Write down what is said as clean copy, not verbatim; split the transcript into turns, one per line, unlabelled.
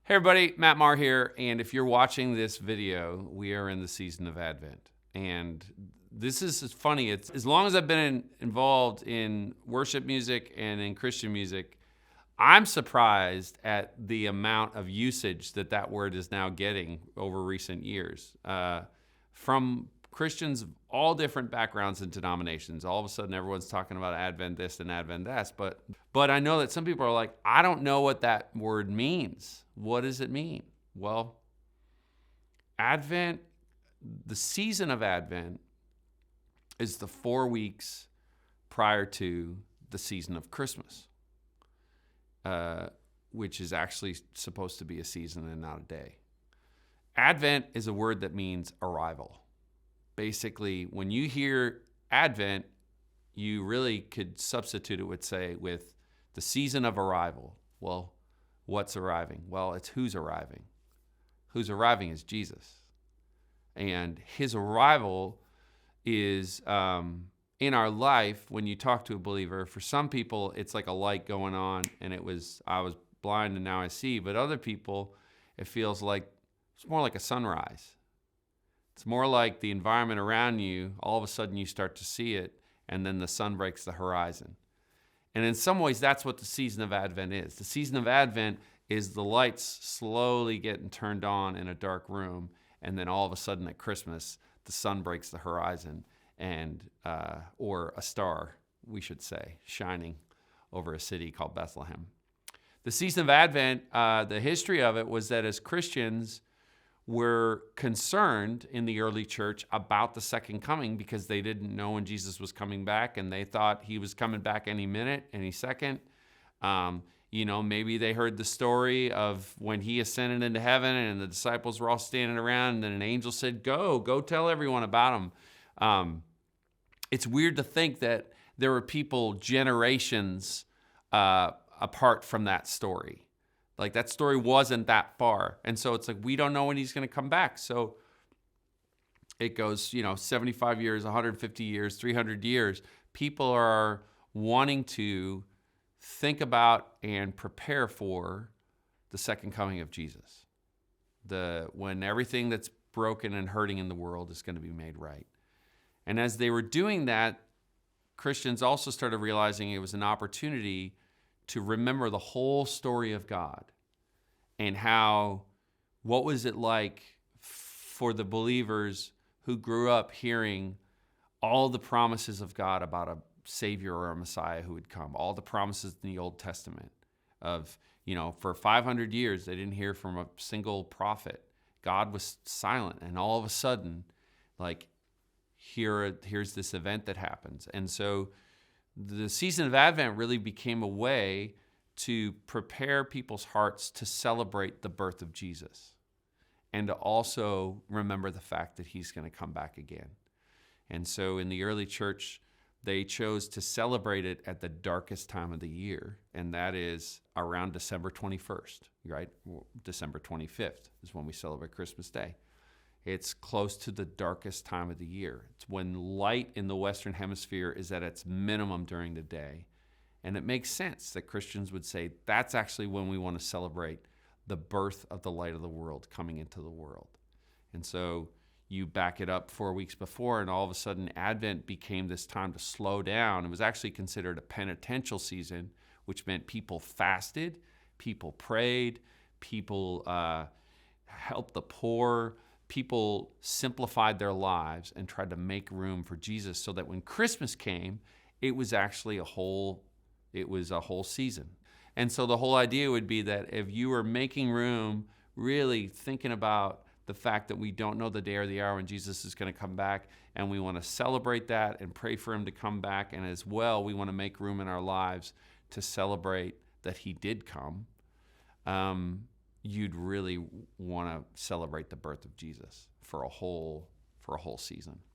Hey everybody, Maher here, and if you're watching this video, we are in the season of Advent. And this is funny. It's as long as I've been involved in worship music and in Christian music, I'm surprised at the amount of usage that word is now getting over recent years. From Christians of all different backgrounds and denominations, all of a sudden everyone's talking about Advent this and Advent that. But I know that some people are like, I don't know what that word means. What does it mean? Well, Advent, the season of Advent, is the 4 weeks prior to the season of Christmas, which is actually supposed to be a season and not a day. Advent is a word that means arrival. Basically, when you hear Advent, you really could substitute it with the season of arrival. Well, what's arriving? Well, it's who's arriving. Who's arriving is Jesus. And his arrival is in our life. When you talk to a believer, for some people, it's like a light going on, and I was blind and now I see. But other people, it feels like it's more like a sunrise. It's more like the environment around you, all of a sudden you start to see it, and then the sun breaks the horizon. And in some ways, that's what the season of Advent is. The season of Advent is the lights slowly getting turned on in a dark room, and then all of a sudden at Christmas, the sun breaks the horizon, and or a star, we should say, shining over a city called Bethlehem. The season of Advent, the history of it was that as Christians, were concerned in the early church about the second coming because they didn't know when Jesus was coming back, and they thought he was coming back any minute, any second. Maybe they heard the story of when he ascended into heaven and the disciples were all standing around, and then an angel said, go tell everyone about him. It's weird to think that there were people generations apart from that story. Like, that story wasn't that far. And so it's like, we don't know when he's going to come back. So it goes, 75 years, 150 years, 300 years. People are wanting to think about and prepare for the second coming of Jesus. When everything that's broken and hurting in the world is going to be made right. And as they were doing that, Christians also started realizing it was an opportunity to remember the whole story of God and what was it like for the believers who grew up hearing all the promises of God about a Savior or a Messiah who would come, all the promises in the Old Testament of, for 500 years, they didn't hear from a single prophet. God was silent, and all of a sudden, here's this event that happens. And so the season of Advent really became a way to prepare people's hearts to celebrate the birth of Jesus and to also remember the fact that he's going to come back again. And so in the early church, they chose to celebrate it at the darkest time of the year, and that is around December 21st, right? December 25th is when we celebrate Christmas Day. It's close to the darkest time of the year. It's when light in the Western Hemisphere is at its minimum during the day. And it makes sense that Christians would say that's actually when we want to celebrate the birth of the light of the world coming into the world. And so you back it up 4 weeks before, and all of a sudden Advent became this time to slow down. It was actually considered a penitential season, which meant people fasted, people prayed, people helped the poor, people simplified their lives and tried to make room for Jesus so that when Christmas came, it was actually a whole season. And so the whole idea would be that if you were making room, really thinking about the fact that we don't know the day or the hour when Jesus is going to come back, and we want to celebrate that and pray for him to come back, and as well, we want to make room in our lives to celebrate that he did come, you'd really want to celebrate the birth of Jesus for a whole season.